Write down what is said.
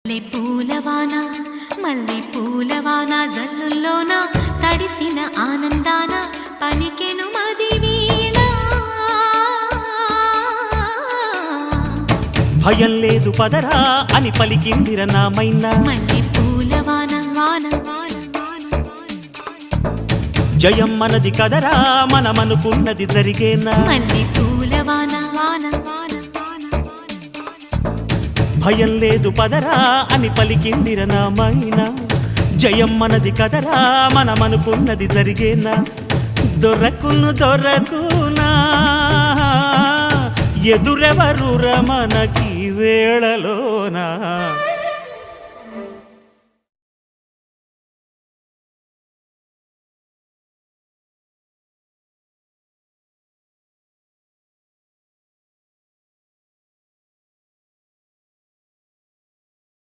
పూలవాన మల్లె పూలవాన జల్లుల్లోన తడిసిన ఆనందాన పలికెను మది వీణ భయం లేదు పదరా అని పలికిందిర నామైనా మల్లె పూలవాన జయం మనది కదరా మనమనుకున్నది జరిగేనా మల్లె పూలవాన భయం లేదు పదరా అని పలికిందిర నామైనా జయం మనది కదరా మనమనుకున్నది జరిగేనా దొరకునా ఎదురెవరు రమణకి వేళలోనా